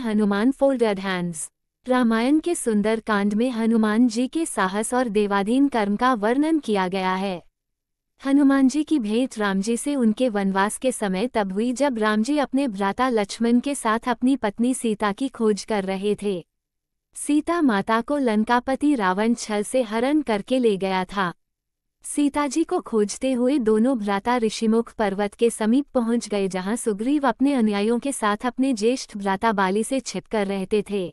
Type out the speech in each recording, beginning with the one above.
Hanuman folded hands. Ramayan के सुंदर कांड में हनुमान जी के साहस और देवाधीन कर्म का वर्णन किया गया है। हनुमान जी की भेंट राम जी से उनके वनवास के समय तब हुई जब राम जी अपने भ्राता लक्ष्मण के साथ अपनी पत्नी सीता की खोज कर रहे थे। सीता माता को लंकापति रावण छल से हरण करके ले गया था। सीता जी को खोजते हुए दोनों भ्राता ऋषिमुख पर्वत के समीप पहुंच गए, जहां सुग्रीव अपने अनुयायियों के साथ अपने ज्येष्ठ भ्राता बाली से छिपकर रहते थे।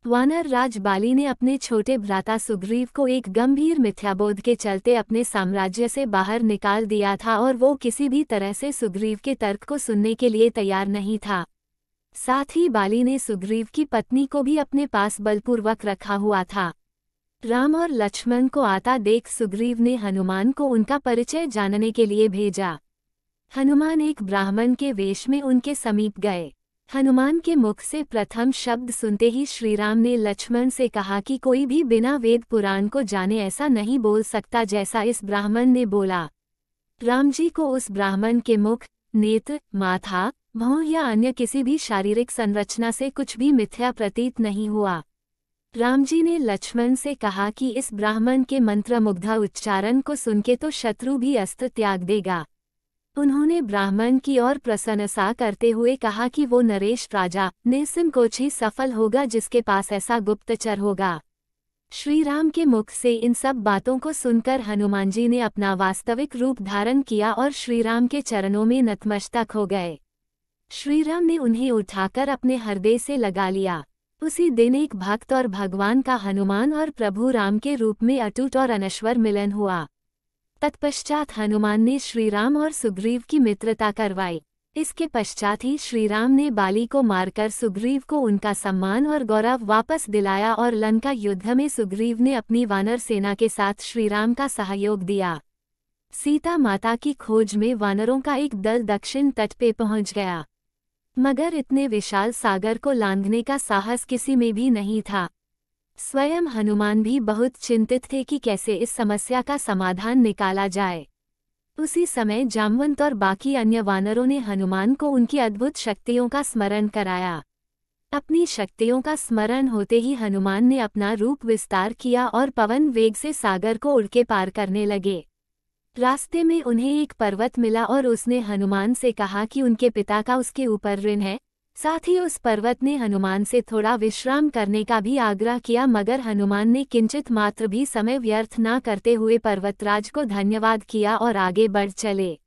वानर राज बाली ने अपने छोटे भ्राता सुग्रीव को एक गंभीर मिथ्याबोध के चलते अपने साम्राज्य से बाहर निकाल दिया था और वो किसी भी तरह से सुग्रीव के तर्क को सुनने के लिए तैयार नहीं था। साथ ही बाली ने सुग्रीव की पत्नी को भी अपने पास बलपूर्वक रखा हुआ था। राम और लक्ष्मण को आता देख सुग्रीव ने हनुमान को उनका परिचय जानने के लिए भेजा। हनुमान एक ब्राह्मण के वेश में उनके समीप गए। हनुमान के मुख से प्रथम शब्द सुनते ही श्रीराम ने लक्ष्मण से कहा कि कोई भी बिना वेद पुराण को जाने ऐसा नहीं बोल सकता जैसा इस ब्राह्मण ने बोला। राम जी को उस ब्राह्मण के मुख, नेत्र, माथा, भौं या अन्य किसी भी शारीरिक संरचना से कुछ भी मिथ्या प्रतीत नहीं हुआ। राम जी ने लक्ष्मण से कहा कि इस ब्राह्मण के मंत्रमुग्ध उच्चारण को सुनके तो शत्रु भी अस्त्र त्याग देगा। उन्होंने ब्राह्मण की ओर प्रशंसा करते हुए कहा कि वो नरेश राजा निसंकोच ही सफल होगा जिसके पास ऐसा गुप्तचर होगा। श्रीराम के मुख से इन सब बातों को सुनकर हनुमान जी ने अपना वास्तविक रूप धारण किया और श्रीराम के चरणों में नतमस्तक हो गए। श्रीराम ने उन्हें उठाकर अपने हृदय से लगा लिया। उसी दिन एक भक्त और भगवान का हनुमान और प्रभु राम के रूप में अटूट और अनश्वर मिलन हुआ। तत्पश्चात हनुमान ने श्रीराम और सुग्रीव की मित्रता करवाई। इसके पश्चात ही श्रीराम ने बाली को मारकर सुग्रीव को उनका सम्मान और गौरव वापस दिलाया और लंका युद्ध में सुग्रीव ने अपनी वानर सेना के साथ श्रीराम का सहयोग दिया। सीता माता की खोज में वानरों का एक दल दक्षिण तट पे पहुंच गया, मगर इतने विशाल सागर को लांघने का साहस किसी में भी नहीं था। स्वयं हनुमान भी बहुत चिंतित थे कि कैसे इस समस्या का समाधान निकाला जाए। उसी समय जामवंत और बाकी अन्य वानरों ने हनुमान को उनकी अद्भुत शक्तियों का स्मरण कराया। अपनी शक्तियों का स्मरण होते ही हनुमान ने अपना रूप विस्तार किया और पवन वेग से सागर को उड़ के पार करने लगे। रास्ते में उन्हें एक पर्वत मिला और उसने हनुमान से कहा कि उनके पिता का उसके ऊपर ऋण है। साथ ही उस पर्वत ने हनुमान से थोड़ा विश्राम करने का भी आग्रह किया, मगर हनुमान ने किंचित मात्र भी समय व्यर्थ न करते हुए पर्वतराज को धन्यवाद किया और आगे बढ़ चले।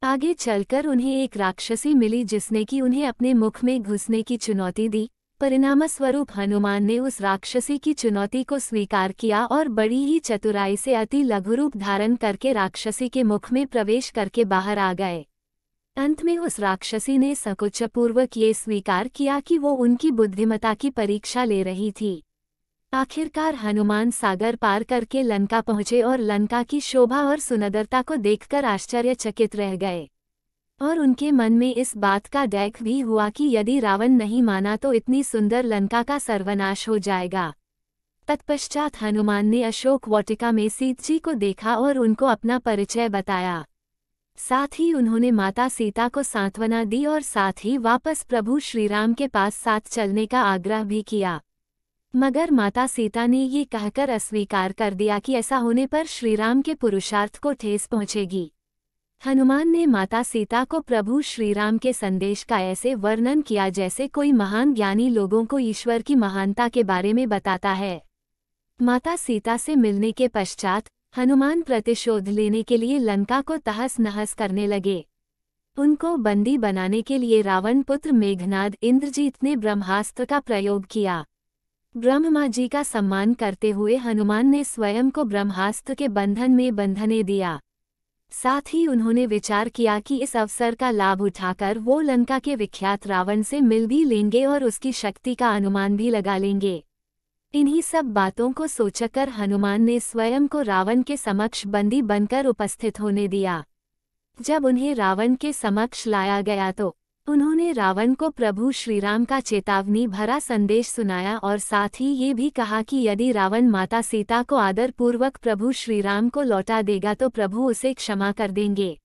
आगे चलकर उन्हें एक राक्षसी मिली जिसने कि उन्हें अपने मुख में घुसने की चुनौती दी। परिणामस्वरूप हनुमान ने उस राक्षसी की चुनौती को स्वीकार किया और बड़ी ही चतुराई से अति लघु रूप धारण करके राक्षसी के मुख में प्रवेश करके बाहर आ गए। अंत में उस राक्षसी ने संकोचपूर्वक ये स्वीकार किया कि वो उनकी बुद्धिमत्ता की परीक्षा ले रही थी। आखिरकार हनुमान सागर पार करके लंका पहुंचे और लंका की शोभा और सुंदरता को देखकर आश्चर्यचकित रह गए और उनके मन में इस बात का डैक भी हुआ कि यदि रावण नहीं माना तो इतनी सुंदर लंका का सर्वनाश हो जाएगा। तत्पश्चात हनुमान ने अशोक वाटिका में सीता जी को देखा और उनको अपना परिचय बताया। साथ ही उन्होंने माता सीता को सांत्वना दी और साथ ही वापस प्रभु श्रीराम के पास साथ चलने का आग्रह भी किया, मगर माता सीता ने ये कहकर अस्वीकार कर दिया कि ऐसा होने पर श्रीराम के पुरुषार्थ को ठेस पहुंचेगी। हनुमान ने माता सीता को प्रभु श्रीराम के संदेश का ऐसे वर्णन किया जैसे कोई महान ज्ञानी लोगों को ईश्वर की महानता के बारे में बताता है। माता सीता से मिलने के पश्चात हनुमान प्रतिशोध लेने के लिए लंका को तहस नहस करने लगे। उनको बंदी बनाने के लिए रावण पुत्र मेघनाद इंद्रजीत ने ब्रह्मास्त्र का प्रयोग किया। ब्रह्मा जी का सम्मान करते हुए हनुमान ने स्वयं को ब्रह्मास्त्र के बंधन में बंधने दिया। साथ ही उन्होंने विचार किया कि इस अवसर का लाभ उठाकर वो लंका के विख्यात रावण से मिल भी लेंगे और उसकी शक्ति का अनुमान भी लगा लेंगे। इन्हीं सब बातों को सोचकर हनुमान ने स्वयं को रावण के समक्ष बंदी बनकर उपस्थित होने दिया। जब उन्हें रावण के समक्ष लाया गया तो उन्होंने रावण को प्रभु श्रीराम का चेतावनी भरा संदेश सुनाया और साथ ही ये भी कहा कि यदि रावण माता सीता को आदरपूर्वक प्रभु श्रीराम को लौटा देगा तो प्रभु उसे क्षमा कर देंगे।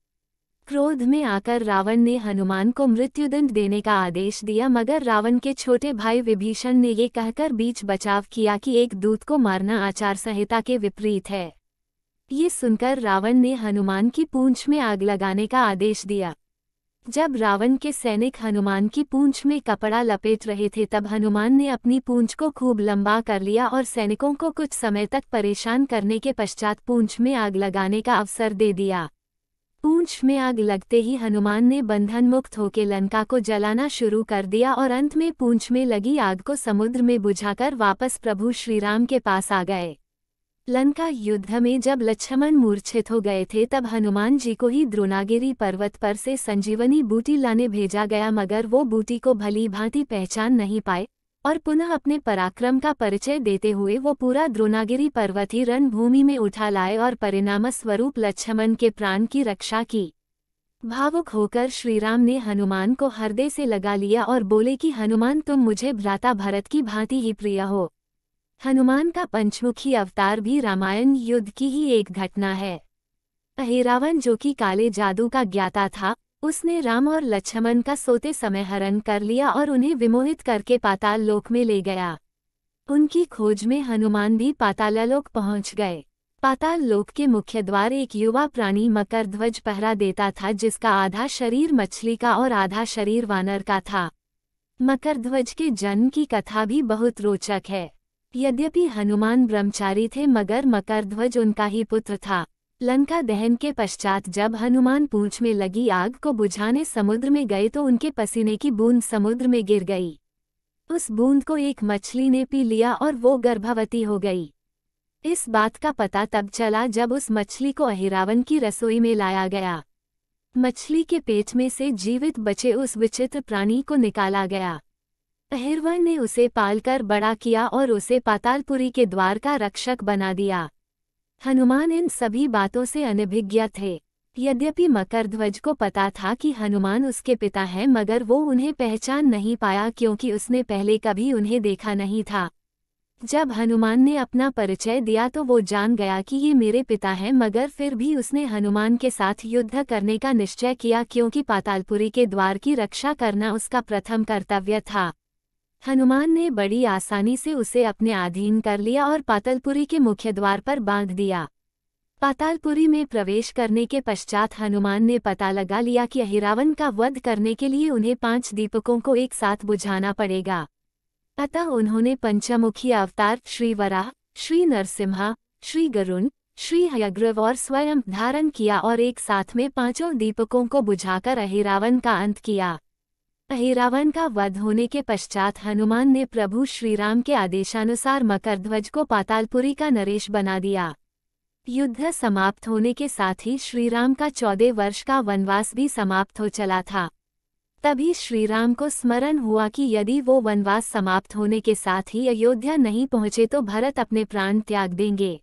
क्रोध में आकर रावण ने हनुमान को मृत्युदंड देने का आदेश दिया, मगर रावण के छोटे भाई विभीषण ने ये कहकर बीच बचाव किया कि एक दूत को मारना आचार संहिता के विपरीत है। ये सुनकर रावण ने हनुमान की पूंछ में आग लगाने का आदेश दिया। जब रावण के सैनिक हनुमान की पूंछ में कपड़ा लपेट रहे थे तब हनुमान ने अपनी पूंछ को खूब लंबा कर लिया और सैनिकों को कुछ समय तक परेशान करने के पश्चात पूंछ में आग लगाने का अवसर दे दिया। पूंछ में आग लगते ही हनुमान ने बंधन मुक्त होकर लंका को जलाना शुरू कर दिया और अंत में पूंछ में लगी आग को समुद्र में बुझाकर वापस प्रभु श्रीराम के पास आ गए। लंका युद्ध में जब लक्ष्मण मूर्छित हो गए थे तब हनुमान जी को ही द्रोणागिरी पर्वत पर से संजीवनी बूटी लाने भेजा गया, मगर वो बूटी को भली भांति पहचान नहीं पाए और पुनः अपने पराक्रम का परिचय देते हुए वो पूरा द्रोणागिरी पर्वत ही रणभूमि में उठा लाए और परिणाम स्वरूप लक्ष्मण के प्राण की रक्षा की। भावुक होकर श्रीराम ने हनुमान को हृदय से लगा लिया और बोले कि हनुमान, तुम मुझे भ्राता भरत की भांति ही प्रिय हो। हनुमान का पंचमुखी अवतार भी रामायण युद्ध की ही एक घटना है। अहिरावण जो कि काले जादू का ज्ञाता था, उसने राम और लक्ष्मण का सोते समय हरण कर लिया और उन्हें विमोहित करके पाताल लोक में ले गया। उनकी खोज में हनुमान भी पाताललोक पहुंच गए। पाताल लोक के मुख्य द्वार एक युवा प्राणी मकरध्वज पहरा देता था, जिसका आधा शरीर मछली का और आधा शरीर वानर का था। मकरध्वज के जन्म की कथा भी बहुत रोचक है। यद्यपि हनुमान ब्रह्मचारी थे मगर मकरध्वज उनका ही पुत्र था। लंका दहन के पश्चात जब हनुमान पूंछ में लगी आग को बुझाने समुद्र में गए तो उनके पसीने की बूंद समुद्र में गिर गई। उस बूंद को एक मछली ने पी लिया और वो गर्भवती हो गई। इस बात का पता तब चला जब उस मछली को अहिरावण की रसोई में लाया गया। मछली के पेट में से जीवित बचे उस विचित्र प्राणी को निकाला गया। अहिरावण ने उसे पालकर बड़ा किया और उसे पातालपुरी के द्वार का रक्षक बना दिया। हनुमान इन सभी बातों से अनभिज्ञ थे। यद्यपि मकरध्वज को पता था कि हनुमान उसके पिता हैं, मगर वो उन्हें पहचान नहीं पाया क्योंकि उसने पहले कभी उन्हें देखा नहीं था। जब हनुमान ने अपना परिचय दिया तो वो जान गया कि ये मेरे पिता हैं, मगर फिर भी उसने हनुमान के साथ युद्ध करने का निश्चय किया क्योंकि पातालपुरी के द्वार की रक्षा करना उसका प्रथम कर्तव्य था। हनुमान ने बड़ी आसानी से उसे अपने अधीन कर लिया और पातालपुरी के मुख्य द्वार पर बांध दिया। पातालपुरी में प्रवेश करने के पश्चात हनुमान ने पता लगा लिया कि अहिरावण का वध करने के लिए उन्हें 5 दीपकों को एक साथ बुझाना पड़ेगा। अतः उन्होंने पंचमुखी अवतार श्री वराह, श्री नरसिम्हा, श्री गरुण, श्री हयग्रीव और स्वयं धारण किया और एक साथ में 5 दीपकों को बुझाकर अहिरावण का अंत किया। अहिरावण का वध होने के पश्चात हनुमान ने प्रभु श्रीराम के आदेशानुसार मकरध्वज को पातालपुरी का नरेश बना दिया। युद्ध समाप्त होने के साथ ही श्रीराम का 14 वर्ष का वनवास भी समाप्त हो चला था। तभी श्रीराम को स्मरण हुआ कि यदि वो वनवास समाप्त होने के साथ ही अयोध्या नहीं पहुँचे तो भरत अपने प्राण त्याग देंगे।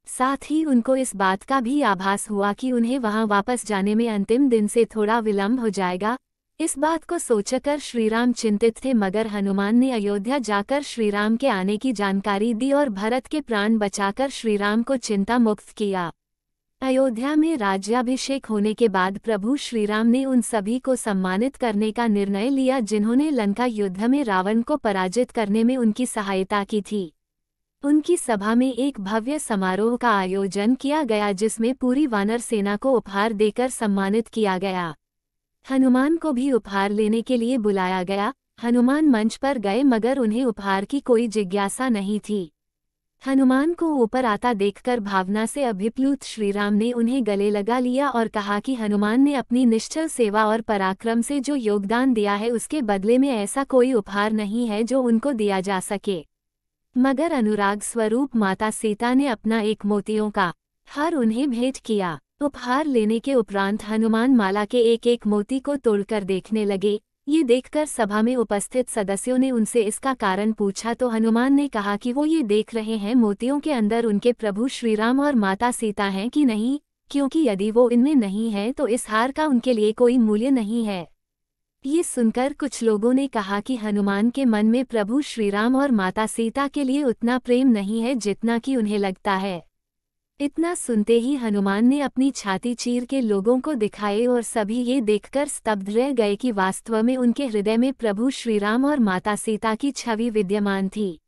साथ ही उनको इस बात का भी आभास हुआ कि उन्हें वहां वापस जाने में अंतिम दिन से थोड़ा विलंब हो जाएगा। इस बात को सोचकर श्रीराम चिंतित थे, मगर हनुमान ने अयोध्या जाकर श्रीराम के आने की जानकारी दी और भरत के प्राण बचाकर श्रीराम को चिंता मुक्त किया। अयोध्या में राज्याभिषेक होने के बाद प्रभु श्रीराम ने उन सभी को सम्मानित करने का निर्णय लिया जिन्होंने लंका युद्ध में रावण को पराजित करने में उनकी सहायता की थी। उनकी सभा में एक भव्य समारोह का आयोजन किया गया जिसमें पूरी वानर सेना को उपहार देकर सम्मानित किया गया। हनुमान को भी उपहार लेने के लिए बुलाया गया। हनुमान मंच पर गए मगर उन्हें उपहार की कोई जिज्ञासा नहीं थी। हनुमान को ऊपर आता देखकर भावना से अभिप्लुत श्रीराम ने उन्हें गले लगा लिया और कहा कि हनुमान ने अपनी निश्चल सेवा और पराक्रम से जो योगदान दिया है उसके बदले में ऐसा कोई उपहार नहीं है जो उनको दिया जा सके। मगर अनुराग स्वरूप माता सीता ने अपना एक मोतियों का हार उन्हें भेंट किया। उपहार लेने के उपरांत हनुमान माला के एक एक मोती को तोड़कर देखने लगे। ये देखकर सभा में उपस्थित सदस्यों ने उनसे इसका कारण पूछा तो हनुमान ने कहा कि वो ये देख रहे हैं मोतियों के अंदर उनके प्रभु श्रीराम और माता सीता हैं कि नहीं, क्योंकि यदि वो इनमें नहीं है तो इस हार का उनके लिए कोई मूल्य नहीं है। ये सुनकर कुछ लोगों ने कहा कि हनुमान के मन में प्रभु श्रीराम और माता सीता के लिए उतना प्रेम नहीं है जितना कि उन्हें लगता है। इतना सुनते ही हनुमान ने अपनी छाती चीर के लोगों को दिखाए और सभी ये देखकर स्तब्ध रह गए कि वास्तव में उनके हृदय में प्रभु श्रीराम और माता सीता की छवि विद्यमान थी।